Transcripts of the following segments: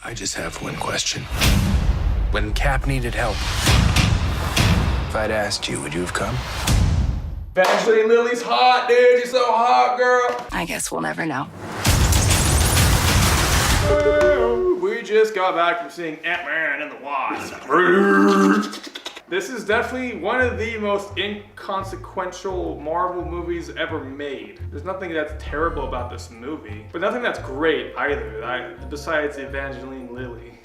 I just have one question. When Cap needed help, if I'd asked you, would you have come? Evangeline Lilly's hot, dude. She's so hot, girl. I guess we'll never know. We just got back from seeing Ant-Man and the Wasp. This is definitely one of the most inconsequential Marvel movies ever made. There's nothing that's terrible about this movie, but nothing that's great either, besides Evangeline Lilly.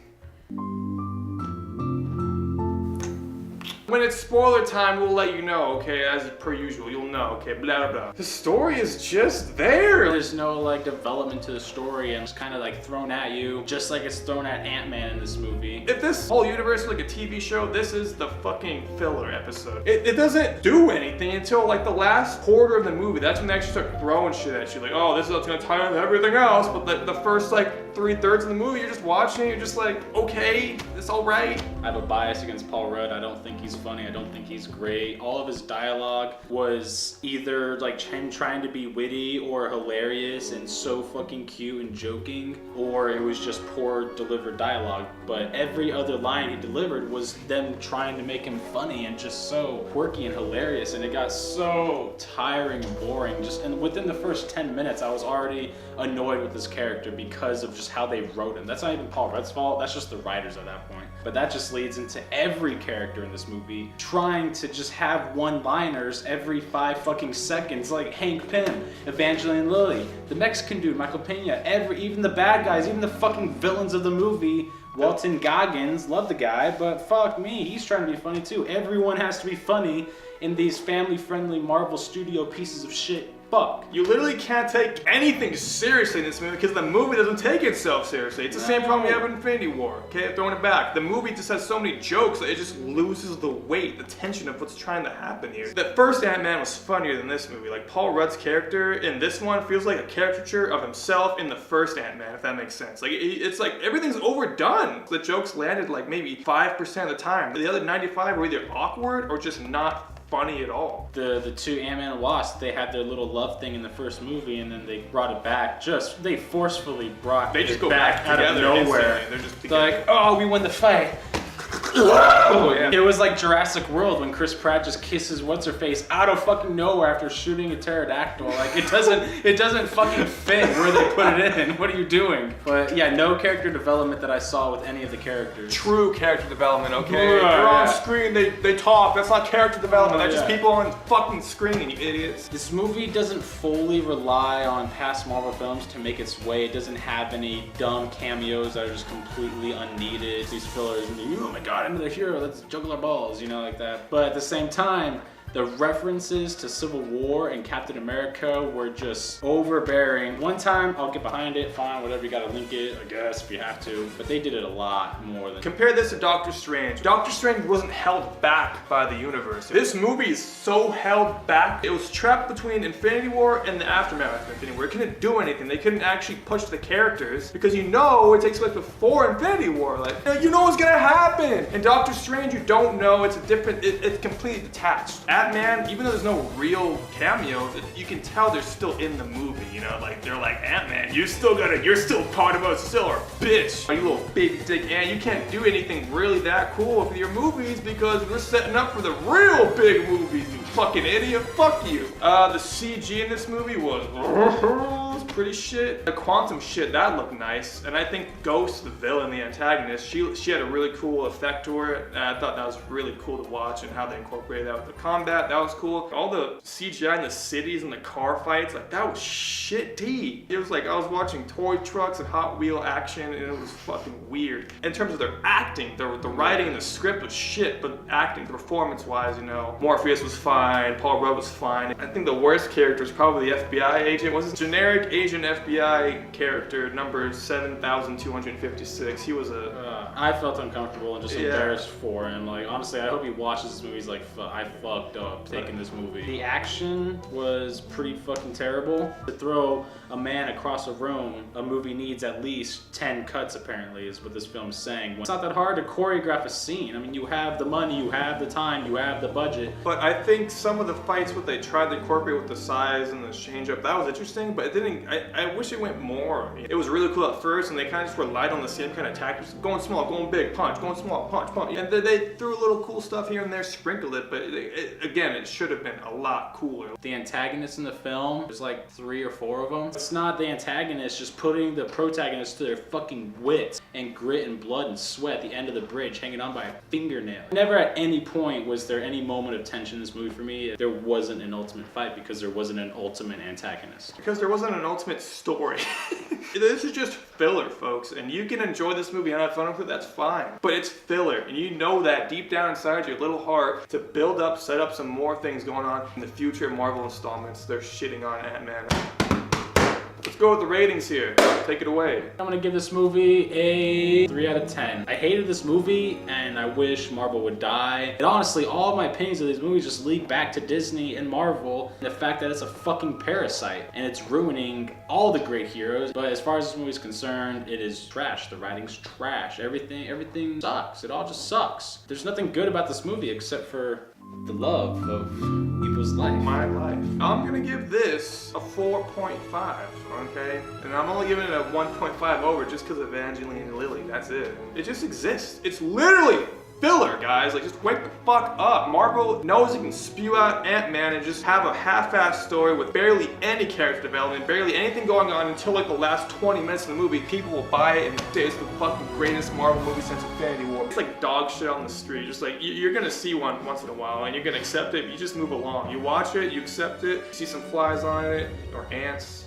When it's spoiler time, we'll let you know, okay? As per usual, you'll know, okay? Blah, blah, blah. The story is just there. There's no like development to the story, and it's kind of like thrown at you, just like it's thrown at Ant-Man in this movie. If this whole universe is like a TV show, this is the fucking filler episode. It doesn't do anything until like the last quarter of the movie. That's when they actually start throwing shit at you. Like, oh, this is what's gonna tie into everything else. But the first like 3/3 of the movie, you're just watching, you're just like, okay, it's all right. I have a bias against Paul Rudd. I don't think he's funny. I don't think he's great. All of his dialogue was either like him trying to be witty or hilarious and so fucking cute and joking, or it was just poor delivered dialogue. But every other line he delivered was them trying to make him funny and just so quirky and hilarious, and it got so tiring and boring. And within the first 10 minutes, I was already annoyed with this character because of just how they wrote him. That's not even Paul Rudd's fault. That's just the writers at that point. But that just leads into every character in this movie trying to just have one-liners every 5 fucking seconds, like Hank Pym, Evangeline Lilly, the Mexican dude, Michael Pena, even the bad guys, even the fucking villains of the movie. Walton Goggins, love the guy, but fuck me, he's trying to be funny too. Everyone has to be funny in these family-friendly Marvel Studio pieces of shit. Fuck. You literally can't take anything seriously in this movie because the movie doesn't take itself seriously. It's the same problem we have in Infinity War, okay? Throwing it back. The movie just has so many jokes that it just loses the weight, the tension of what's trying to happen here. The first Ant-Man was funnier than this movie. Like, Paul Rudd's character in this one feels like a caricature of himself in the first Ant-Man, if that makes sense. Like, it's like everything's overdone. The jokes landed like maybe 5% of the time. The other 95 were either awkward or just not funny at all. The two Ant-Man and Wasp, they had their little love thing in the first movie, and then they brought it back. They forcefully brought They just it go back out of together nowhere. They're just They're like, oh, we won the fight. oh, yeah. It was like Jurassic World when Chris Pratt just kisses what's her face out of fucking nowhere after shooting a pterodactyl. Like it doesn't fucking fit where they put it in. What are you doing? But yeah, no character development that I saw with any of the characters. True character development, okay? Yeah, They're on yeah. screen, they talk. That's not character development. That's just yeah. people on fucking screen, you idiots. This movie doesn't fully rely on past Marvel films to make its way. It doesn't have any dumb cameos that are just completely unneeded. These fillers, oh my god, I'm the hero, let's juggle our balls, you know, like that. But at the same time, the references to Civil War and Captain America were just overbearing. One time, I'll get behind it, fine, whatever, you gotta link it, I guess, if you have to. But they did it a lot more than... Compare this to Doctor Strange. Doctor Strange wasn't held back by the universe. This movie is so held back. It was trapped between Infinity War and the aftermath of Infinity War. It couldn't do anything. They couldn't actually push the characters because it takes place before Infinity War. Like, you know what's gonna happen. In Doctor Strange, you don't know. It's it's completely detached. Ant-Man, even though there's no real cameos, you can tell they're still in the movie, you know? Like, they're like, Ant-Man, you're still part of us, still our bitch. You little big dick Ant, you can't do anything really that cool for your movies because we're setting up for the real big movies, you fucking idiot. Fuck you. The CG in this movie was pretty shit. The quantum shit, that looked nice. And I think Ghost, the villain, the antagonist, she had a really cool effect to her. And I thought that was really cool to watch and how they incorporated that with the combat. That was cool. All the CGI in the cities and the car fights, like that was shitty. It was like I was watching toy trucks and Hot Wheel action and it was fucking weird. In terms of their acting, the writing and the script was shit, but acting, performance-wise, you know, Morpheus was fine, Paul Rudd was fine. I think the worst character was probably the FBI agent. Was a generic Asian FBI character, number 7,256. He was I felt uncomfortable and just embarrassed for him. Like, honestly, I hope he watches this movie. He's like, I fucked up taking this movie. The action was pretty fucking terrible. To throw a man across a room, a movie needs at least 10 cuts, apparently, is what this film's saying. It's not that hard to choreograph a scene. I mean, you have the money, you have the time, you have the budget. But I think some of the fights, what they tried to incorporate with the size and the change up, that was interesting, but it didn't, I wish it went more. It was really cool at first, and they kind of just relied on the same kind of tactics. Going small, going big, punch, going small, punch, punch. And they threw a little cool stuff here and there, sprinkled it, but again, it should have been a lot cooler. The antagonists in the film, there's like 3 or 4 of them. It's not the antagonist just putting the protagonist to their fucking wits and grit and blood and sweat at the end of the bridge, hanging on by a fingernail. Never at any point was there any moment of tension in this movie for me. There wasn't an ultimate fight because there wasn't an ultimate antagonist. Because there wasn't an ultimate story. This is just filler, folks, and you can enjoy this movie and have fun with it, that's fine. But it's filler, and you know that deep down inside your little heart to build up, set up some more things going on in the future Marvel installments. They're shitting on Ant-Man. Let's go with the ratings here. Take it away. I'm gonna give this movie a 3 out of 10. I hated this movie and I wish Marvel would die. And honestly, all of my opinions of these movies just lead back to Disney and Marvel and the fact that it's a fucking parasite and it's ruining all the great heroes. But as far as this movie's concerned, it is trash. The writing's trash. Everything sucks. It all just sucks. There's nothing good about this movie except for the love of Ivo's life. My life. I'm gonna give this a 4.5, okay? And I'm only giving it a 1.5 over just because of Evangeline Lilly. That's it. It just exists. It's literally filler, guys. Like, just wake the fuck up. Marvel knows it can spew out Ant-Man and just have a half-assed story with barely any character development, barely anything going on until like the last 20 minutes of the movie. People will buy it and say it's the fucking greatest Marvel movie since Infinity War. It's like dog shit on the street. Just like, you're gonna see one once in a while and you're gonna accept it. You just move along. You watch it, you accept it, you see some flies on it, or ants.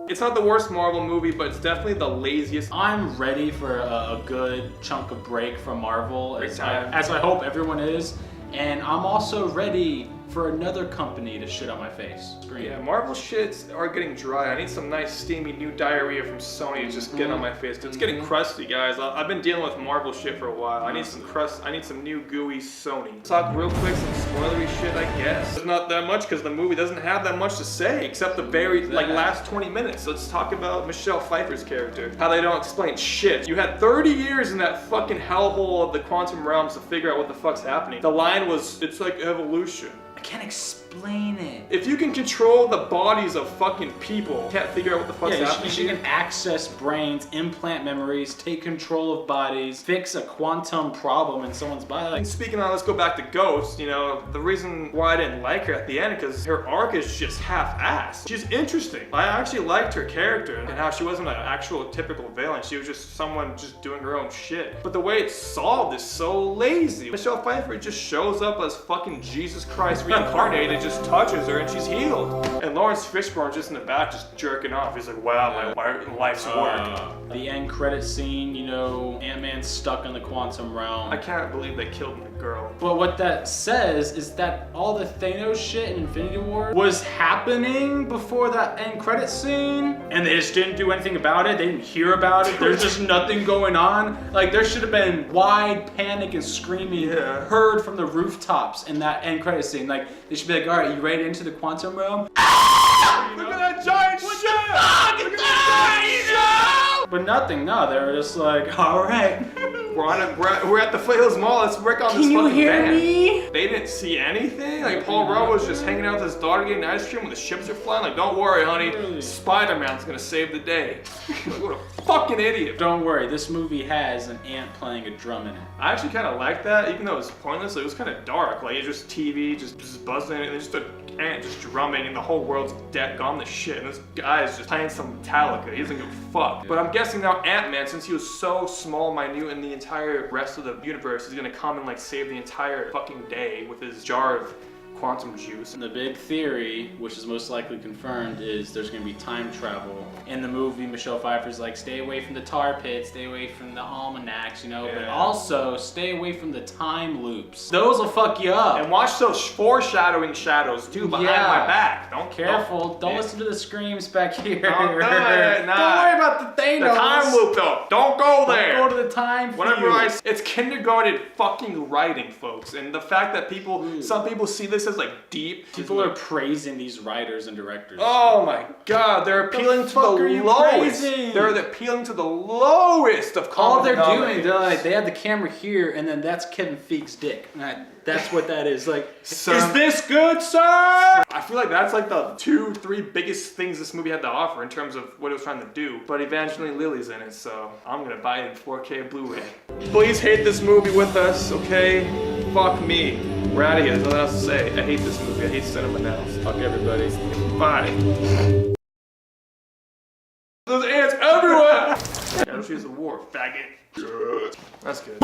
It's not the worst Marvel movie, but it's definitely the laziest. I'm ready for a good chunk of break from Marvel, as I hope everyone is. And I'm also ready for another company to shit on my face. Scream. Yeah, Marvel shits are getting dry. I need some nice steamy new diarrhea from Sony to just get on my face. Cause it's getting crusty, guys. I've been dealing with Marvel shit for a while. I need some crust. I need some new gooey Sony. Talk real quick, some spoilery shit, I guess. There's not that much because the movie doesn't have that much to say except the very last 20 minutes. Let's talk about Michelle Pfeiffer's character. How they don't explain shit. You had 30 years in that fucking hellhole of the quantum realms to figure out what the fuck's happening. The line was, it's like evolution. I can't explain it. If you can control the bodies of fucking people, can't figure out what the fuck's happening. She can access brains, implant memories, take control of bodies, fix a quantum problem in someone's body. And speaking of, let's go back to Ghost. You know, the reason why I didn't like her at the end because her arc is just half-assed. She's interesting. I actually liked her character and how she wasn't an actual typical villain. She was just someone just doing her own shit. But the way it's solved is so lazy. Michelle Pfeiffer just shows up as fucking Jesus Christ reincarnated, just touches her and she's healed. And Lawrence Fishburne just in the back just jerking off. He's like, wow, my life's work. The end credit scene, you know, Ant-Man's stuck in the quantum realm. I can't believe they killed the girl. But what that says is that all the Thanos shit in Infinity War was happening before that end credit scene, and they just didn't do anything about it. They didn't hear about it. There's just nothing going on. Like, there should have been wide panic and screaming heard from the rooftops in that end credit scene. Like, they should be like, all right, you ready to enter the quantum realm? Look at that giant shit! Look at that giant shit! But nothing, no, they were just like, all right. We're at the Foothills Mall, let's work on this fucking van. Can you hear me? They didn't see anything? Like, Paul Rudd was just hanging out with his daughter getting ice cream when the ships are flying. Like, don't worry, honey, Spider-Man's gonna save the day. What a fucking idiot. Don't worry, this movie has an ant playing a drum in it. I actually kind of liked that, even though it was pointless. It was kind of dark. Like, it's just TV, just buzzing, and there's just an ant just drumming, and the whole world's gone to shit. And this guy is just playing some Metallica. He doesn't give a fuck. But I'm guessing now Ant-Man, since he was so small, minute in the entire rest of the universe, is gonna come and like save the entire fucking day with his jar of quantum juice. And the big theory, which is most likely confirmed, is there's gonna be time travel. In the movie, Michelle Pfeiffer's like, stay away from the tar pit, stay away from the almanacs, you know, but also stay away from the time loops. Those will fuck you up. And watch those foreshadowing shadows too behind my back. Don't listen to the screams back here. Don't worry about the Thanos. The time time loop though. Don't go there. Don't go to the time. It's kindergarten fucking writing, folks, and the fact that some people see this as like deep. People are praising these writers and directors. Oh my god, they're appealing to the lowest. They're appealing to the lowest of all they're comedy. doing, they have the camera here, and then that's Kevin Feig's dick. That's what that is. Like, Sir, is this good, sir? I feel like that's like the 2-3 biggest things this movie had to offer in terms of what it was trying to do. But Evangeline Lilly's in it, so I'm gonna buy it in 4K Blu-ray. Please hate this movie with us, okay? Fuck me. We're out of here. There's nothing else to say. I hate this movie. I hate cinema now. Fuck everybody. Bye. There's ants everywhere! Battlefields of War, faggot. That's good.